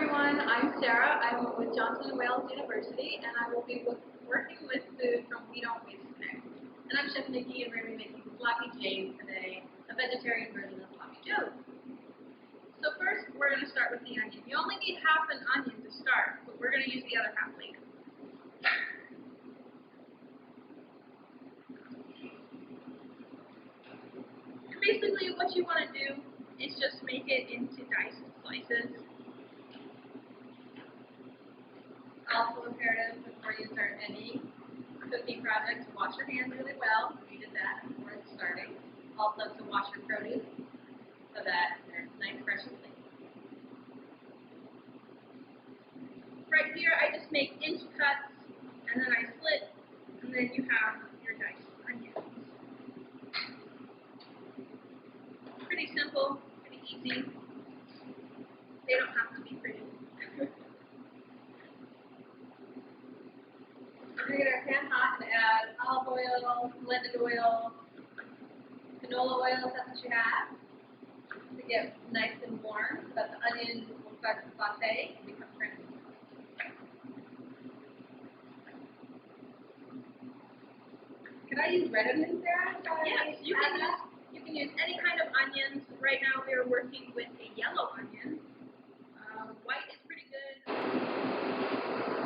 everyone, I'm Sarah. I'm with Johnson & Wales University, and I will be working with food from We Don't Waste Connect. And I'm Chef Nikki, and we're going to be making sloppy joes today, a vegetarian version of sloppy joes. So first, we're going to start with the onion. You only need half an onion to start, but we're going to use the other half later. And basically, what you want to do is just make it into diced slices. Also imperative before you start any cooking project to wash your hands really well. We did that before starting. Also to wash your produce so that they're nice, fresh, and clean. Right here, I just make inch cuts, and then I split, and then you have your diced onions. Pretty simple, pretty easy. They don't have to be pretty. We're going to get our pan hot and add olive oil, blended oil, canola oil if that's what you have, to get nice and warm so that the onions will start to saute and become crunchy. Could I use red onions there? Yes, you can use any kind of onions. Right now we are working with a yellow onion. White is pretty good.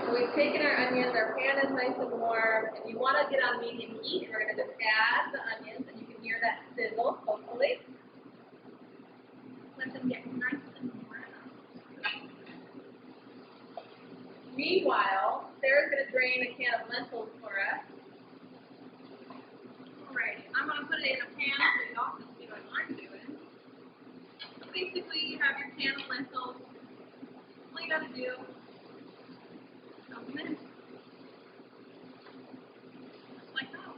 So we've taken our onions, our pan is nice and warm. If you want to get on medium heat, we're going to just add the onions, and you can hear that sizzle, hopefully. Let them get nice and brown. Meanwhile, Sarah's going to drain a can of lentils for us. Alrighty, I'm going to put it in a pan so y'all can see what I'm doing. So basically, you have your can of lentils. All you got to do, dump them in. Just like that.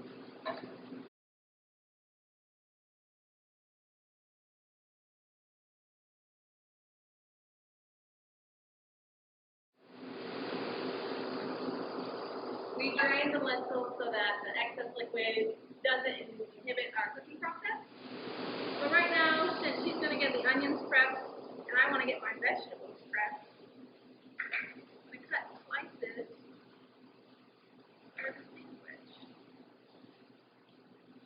We drain the lentils so that the excess liquid doesn't inhibit our cooking process. So right now, since she's going to get the onions prepped, and I want to get my vegetables prepped, I'm going to cut slices. There's a sandwich.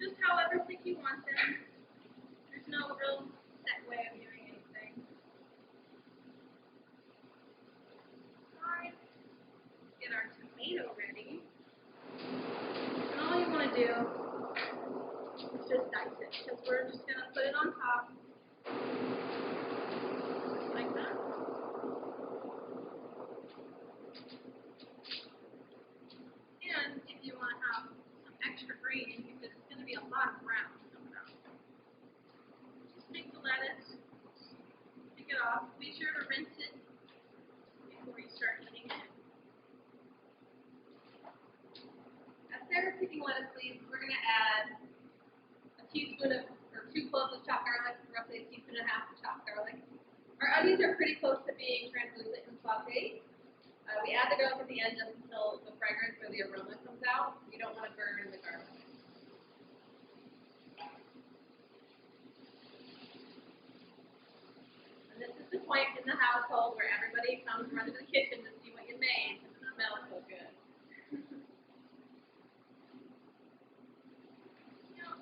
Just however thick you want them. There's no real set way of doing anything. Alright, get our tomato ready. And all you want to do is just dice it, because we're just going to put it on top. Just like that. And if you want to have some extra green, because it's going to be a lot of brown coming out, just take the lettuce, take it off. Be sure to rinse it before you start eating it. As Sarah's picking lettuce leaves, we're going to add a teaspoon of, or 2 cloves of chopped garlic, roughly a teaspoon and a half of chopped garlic. Our onions are pretty close to being translucent and sauteed. We add the garlic at the end just until the fragrance or the aroma comes out. You don't want to burn the garlic. And this is the point in the household where everybody comes running to the kitchen to see what you made because it smells so good.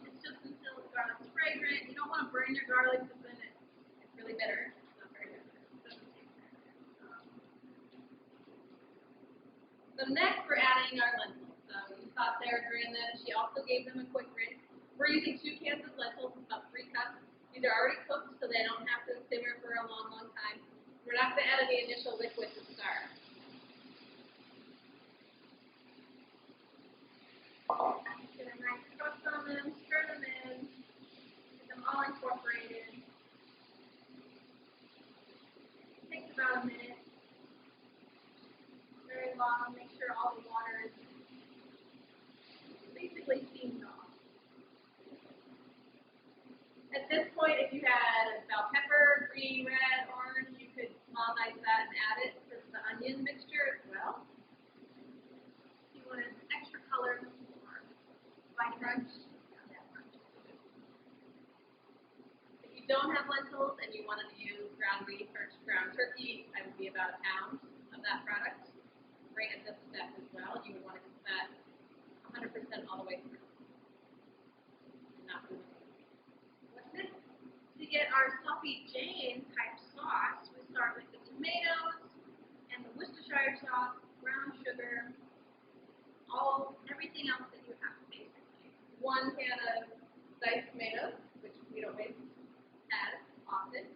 It's just until the garlic's fragrant. You don't want to burn your garlic because then it's really bitter. It's not very good. It doesn't taste very good. So next we're adding our lentils. So you saw Sarah drain them. She also gave them a quick rinse. We're using 2 cans of lentils, about 3 cups. These are already cooked so they don't have to simmer for a long, long time. We're not going to add any initial liquid to start. Get a nice crust on them, stir them in, get them all incorporated. It takes about a minute. Very long. Make sure all the water is basically steamed off. At this point, if you had bell pepper, green, red, orange, you could small dice that and add it to the onion mixture as well. If you wanted extra color or white crunch, If you don't have lentils, lentils and you wanted to use ground beef or ground turkey, I would be about a pound of that product. Right at this step as well, you would want to cook that 100% all the way through. Not the What's next? To get our Sloppy Jane type sauce, we start with the tomatoes and the Worcestershire sauce, brown sugar, everything else that you have basically. 1 can of diced tomatoes, which we don't make as often.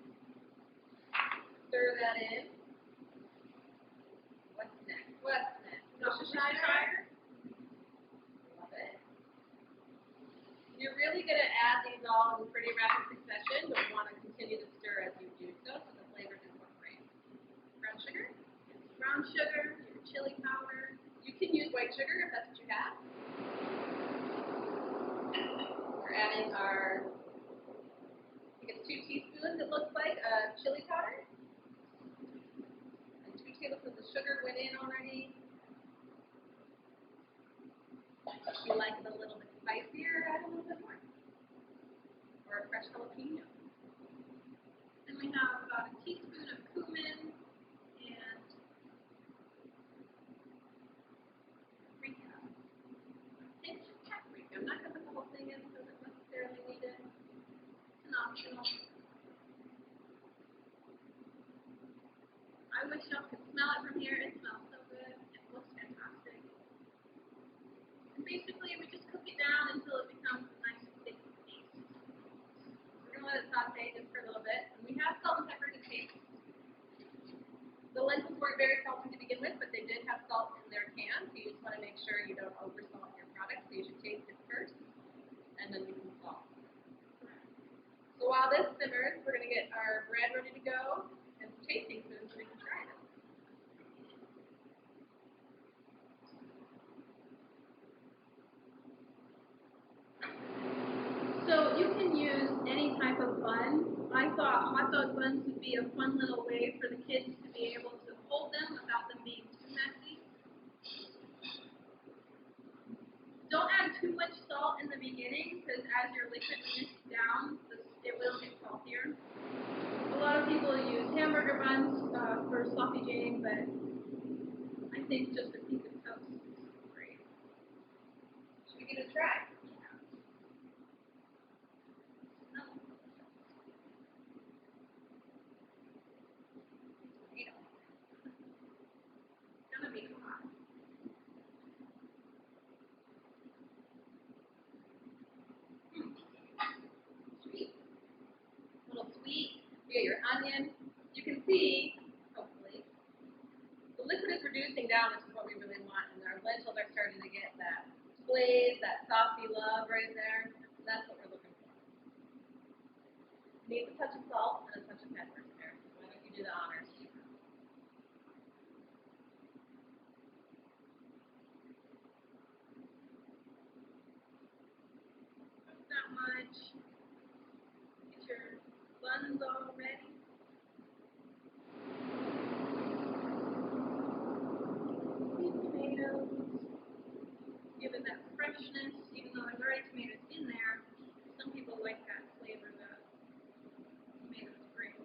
Stir that in. What's next? Worcestershire. Love it. You're really going to add these all in pretty rapid succession, but you want to continue to stir as you do so the flavors incorporate. Brown sugar, your chili powder. You can use white sugar if that's what you have. We're adding our, I think it's 2 teaspoons, it looks like, of chili powder. And 2 tablespoons of sugar went in already. If you like it a little bit spicier, add a little bit more. Or a fresh jalapeno. Then we have about a teaspoon of cumin and paprika. A pinch of paprika. I'm not going to put the whole thing in because it doesn't necessarily need it. It's an optional. I wish y'all could smell it from here. It smells so good. It looks fantastic. And basically, we just cook it down until it becomes a nice thick paste. We're going to let it saute just for a little bit. And we have salt and pepper to taste. The lentils weren't very salty to begin with, but they did have salt in their can, so you just want to make sure you don't oversalt your product. So you should taste it first, and then you can salt. So while this simmers, we're going to get our bread ready to go and some tasting spoons so we can try it. So you can use any type of bun. I thought hot dog buns would be a fun little way for the kids to be able to hold them without them being too messy. Don't add too much salt in the beginning because as your liquid mixes down, it will get saltier. A lot of people use hamburger buns for Sloppy Jane, but I think just a piece of toast is great. Should we give it a try? Sweet. You get your onion. You can see, hopefully, the liquid is reducing down, which is what we really want, and our lentils are starting to get that glaze, that saucy love right there. That's what we're looking for. Needs a touch of salt and a touch of pepper there. Why don't you do the honors? Not much. Get your buns all ready. Sweet tomatoes. Give it that freshness, even though there's already tomatoes in there. Some people like that flavor that tomatoes bring.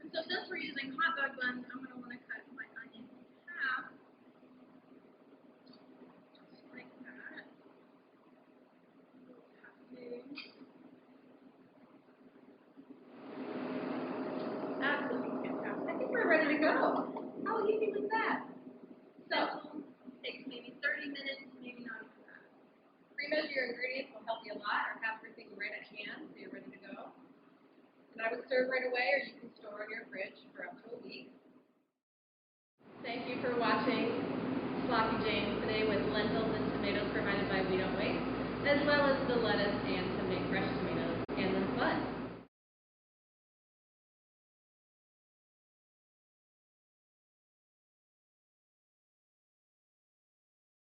And so since we're using hot dog buns, I'm going to want to cut my onion in half. Just like that. That's looking fantastic. I think we're ready to go. How easy was that? So, takes maybe 30 minutes, maybe not even that. Pre-measure your ingredients will help you a lot, or have everything right at hand so you're ready to go. And I would serve right away, or you can store in your fridge for up to a week. Thank you for watching Sloppy Jane today with lentils and tomatoes provided by We Don't Waste, as well as the lettuce